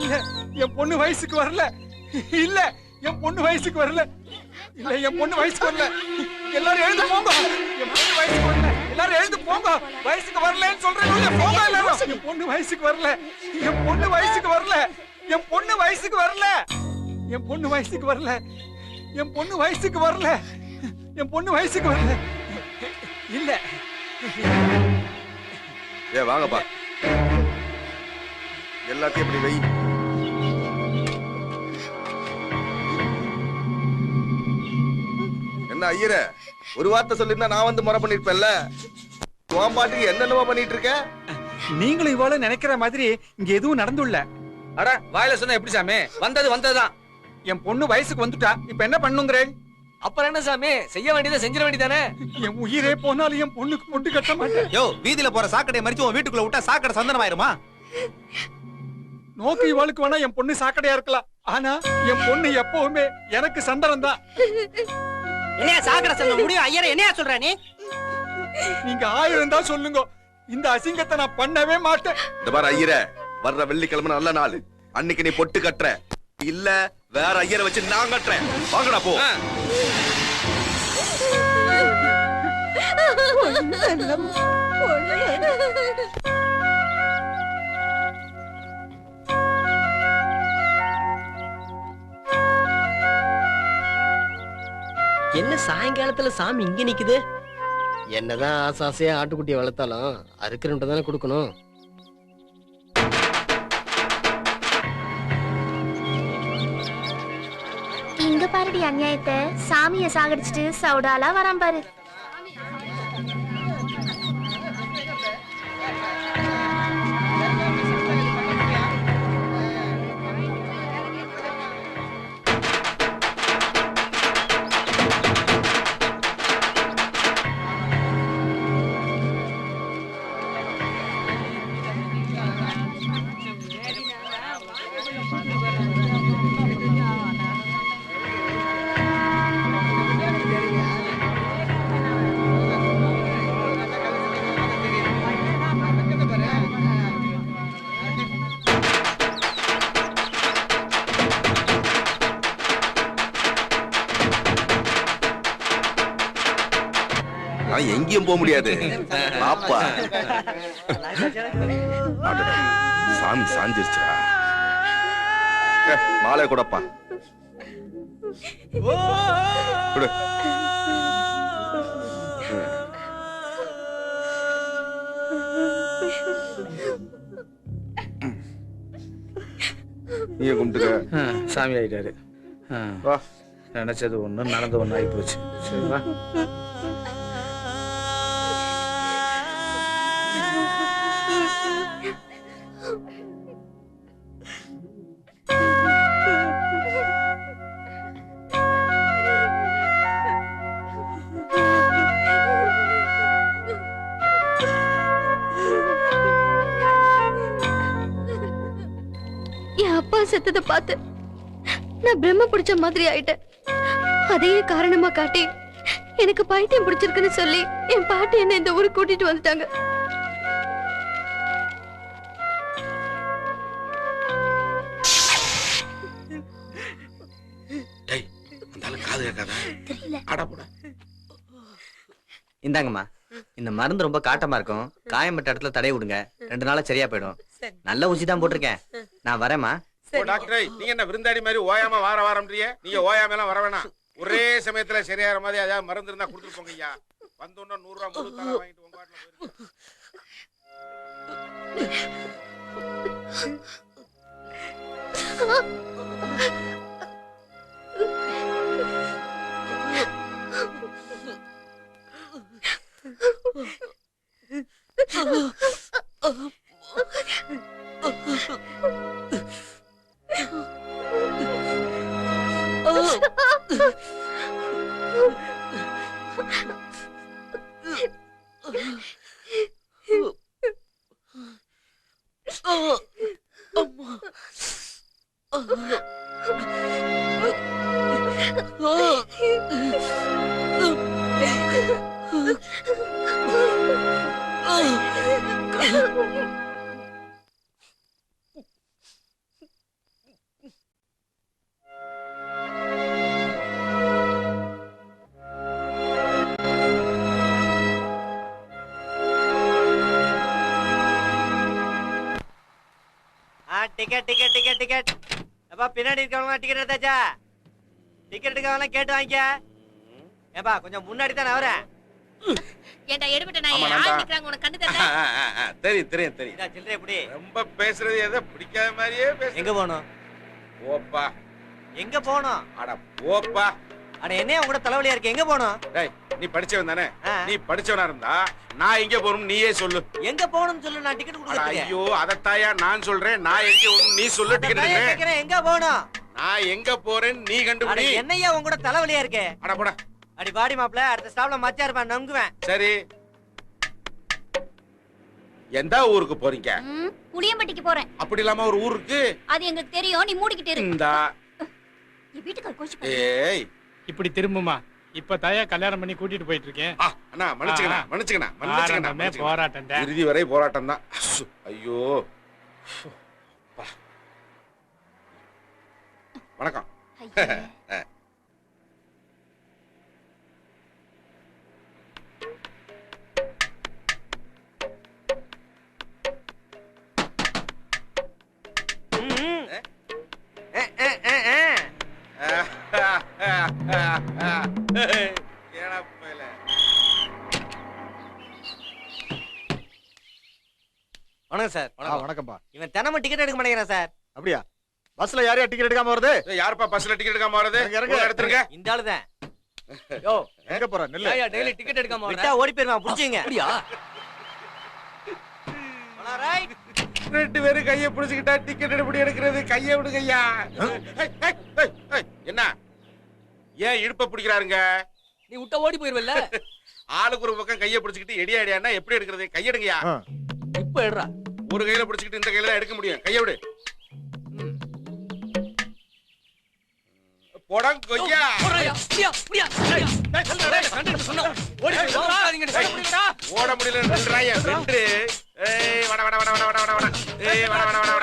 இல்ல என் பொண்ணு வயசுக்கு வரல. இல்ல என் பொண்ணு வயசுக்கு வரல. இல்ல என் பொண்ணு வயசுக்கு வரல. எல்லாரும் எழுந்து போங்க. என் பொண்ணு வயசுக்கு வரல. எல்லாரும் எழுந்து போங்க. வயசுக்கு வரலன்னு சொல்றேன். போங்க எல்லாரும். என் பொண்ணு வயசுக்கு வரல. என் பொண்ணு வயசுக்கு வரல. என் பொண்ணு வயசுக்கு வரல. என் பொண்ணு வயசுக்கு வரல. என் பொண்ணு வயசுக்கு வரல. என் பொண்ணு வயசுக்கு வரல. இல்ல. ஏ வாங்கப்பா. எல்லாத்தையும் இப்படி வை. என்ன ஐயர, ஒரு வார்த்தை சொல்லிருந்தா நான் வந்து முறை பண்ணிருப்பேன்ல. உன் பாட்டுக்கு என்னென்னவோ பண்ணிட்டு இருக்க. நீங்களும் இவ்வளவு நினைக்கிற மாதிரி இங்க எதுவும் நடந்துள்ள. அட வாயில சொன்னா எப்படி சாமி? வந்ததுதான். என் பொண்ணு வயசுக்கு வந்துட்டா. இப்ப என்ன பண்ணுங்கிறேன்? அப்புறம் என்ன சாமி, செய்ய வேண்டியதை செஞ்சிட வேண்டியதானே. என் உயிரே போனாலும் என் பொண்ணுக்கு பொட்டு கட்ட மாட்டேன். யோ, வீதியில போற சாக்கடையை மறிச்சு உன் வீட்டுக்குள்ள விட்டா சாக்கடை சந்தனமாயிருமா? நோக்கு இவாளுக்கு வேணா என் பொண்ணு சாக்கடையா இருக்கலாம். ஆனா என் பொண்ணு எப்பவுமே எனக்கு சந்தனம் தான். என்னையா சாக்கடை சொல்ல முடியும்? ஐயரே என்னையா சொல்ற நீ? நீங்க 1000 தான் சொல்லுங்க. இந்த அசிங்கத்தை நான் பண்ணவே மாட்டேன். இந்த பாரு ஐயர, வர்ற வெள்ளிக்கிழமை நல்ல நாள். அன்னைக்கு நீ பொட்டு கட்டுற. இல்ல வேற ஐயரை வச்சு நான் கட்டுறேன். வாங்கடா போ. என்ன சாயங்காலத்துல சாமி இங்க நிக்குது? என்னதான் ஆசாசையா ஆட்டுக்குட்டியை வளர்த்தாலும் அறுக்கிறன்ட்டு தானே கொடுக்கணும். இங்க பாருடி அநியாயத்தை. சாமிய சாகடிச்சிட்டு சவுடாலா வரான் பாரு. எங்கேயும் போக முடியாது. பாப்பா சாமி சாஞ்சிருச்சா? மாலை கூடப்பா. நீங்க கும்பிட்டுக்க. சாமி ஆயிட்டாரு. நினைச்சது ஒண்ணு நடந்து ஒண்ணு ஆகி போச்சு. சரிவா? அப்பா செத்ததை பார்த்து நான் பிரம்ம பிடிச்ச மாதிரி ஆயிட்டேன். அதையே காரணமா காட்டி எனக்கு பைத்தியம் பிடிச்சிருக்குன்னு சொல்லி என் பாட்டி என்ன இந்த ஊருக்கு கூட்டிட்டு வந்துட்டாங்க. இந்தாங்கம்மா, இந்த மருந்து ரொம்ப காட்டமா இருக்கும். காயம்பட்ட இடத்துல தடை விடுங்க. 2 நாளா சரியா போயிடும். நல்ல ஊசி தான் போட்டிருக்கேன். நான் வரேம்மா. டாக்டர், நீங்க என்ன விருந்தாடி மாதிரி ஓயாம வாரம்ன்றீங்க? நீங்க ஓயாம எல்லாம் வர வேணாம். ஒரே சமயத்துல சரியாற மாதிரி ஏதாவது மருந்து இருந்தா கொடுத்துட்டு போங்க ஐயா. வந்தோன்னா 100 ரூபாய் முழு தலை வாங்கிட்டு உங்க டிக்கெட் டிக்கெட் டிக்கெட் டிக்கெட். எப்பா பின்னாடி இருக்கவங்க டிக்கெட் எடுத்தாச்சா? டிக்கெட் எடுக்கவங்க கேட்டு வாங்கிக்க. ஏப்பா கொஞ்சம் முன்னாடி தான் வரேன். ஏண்டா எடுபட்ட நான் ஆமா, ஆள் நான் நிக்கறாங்க உனக்கு கண்டு தெரியல. தெரியும் இதா சில்லறை எப்படி? ரொம்ப பேசுறது ஏதோ பிடிக்காத மாதிரியே பேச. எங்க போகணும்? போப்பா. எங்க போகணும்? அட போப்பா. அட என்ன உங்க கூட தலைவலியா இருக்கு? எங்க போகணும்? டேய் நீ படிச்சவன் தானே? ஆ. நீ படிச்சவனா இருந்தா நான் எங்க போறோம் நீயே சொல்லு. எங்க போகணும்னு சொல்லு, நான் டிக்கெட் அட கொடுக்கறேன். ஐயோ அதத்தாயா நான் சொல்றேன். நான் எங்க போறோம் நீ சொல்லு டிக்கெட் எடுக்கிறேன். எங்க போகணும்? நான் எங்க போறேன்னு நீ அட கண்டுபிடி. என்னையா உங்க கூட தலைவலியா இருக்கு? அட போடா. அடி பாடி மாப்ள, அடுத்த ஸ்டாப்ல மச்சா இருப்பான் நம்புவேன். சரி எந்த ஊருக்கு போறீங்க? புளியம்பட்டிக்கு போறேன். அப்படி இல்லாம ஒரு ஊருக்கு அது எங்களுக்கு தெரியும், நீ மூடிக்கிட்டு இரு. இந்த என் வீட்டுக்கு கோச்சு. ஏய் இப்படி திரும்புமா இப்ப தாயா கல்யாணம் பண்ணி கூட்டிட்டு போயிட்டு இருக்கேன். அண்ணா மன்னிச்சுக்கண்ணா. போராட்டம் இறுதி வரை போராட்டம் தான். ஐயோ பா. வணக்கம். ஏடா பயலே. வணக்கம் சார். வணக்கம்பா. இவன் தினமும் டிக்கெட் எடுக்க மாட்டேங்கிறான் சார். அப்படியா? பஸ்ல யாரையா டிக்கெட் எடுக்காம வருது? ஏய், யாருப்பா பஸ்ல டிக்கெட் எடுக்காம வர்றது? இறங்க. எடுத்துருங்க. இந்த ஆளுதான். யோ எங்க போற? நெல்லு. டெய்லி டிக்கெட் எடுக்காம வர. விட்டா ஓடி போயிருவான், புடிச்சுங்க. அப்படியா? ரைட். ரெண்டு பேரும் கையை பிடிச்சுக்கிட்டா டிக்கெட் எப்படி எடுக்கிறது? கையை விடுங்க ஐயா. என்ன ஏன் இடுப்ப பிடிக்கிறாருங்க? நீ விட்டா ஓடி போயிருவல்ல. ஆளுக்கு ஒரு பக்கம் கையை பிடிச்சுக்கிட்டு எடியா எடியான்னா எப்படி எடுக்கிறது? கையெடுங்கய்யா. இப்ப எடுறா. ஒரு கையில பிடிச்சுக்கிட்டு இந்த கையில தான் எடுக்க முடியும். கையை விடு. போடாங்க கொய்யா. ஓட முடியல. ஏய் வட வட வட வட வட வட. ஏய் வட வட வட வட.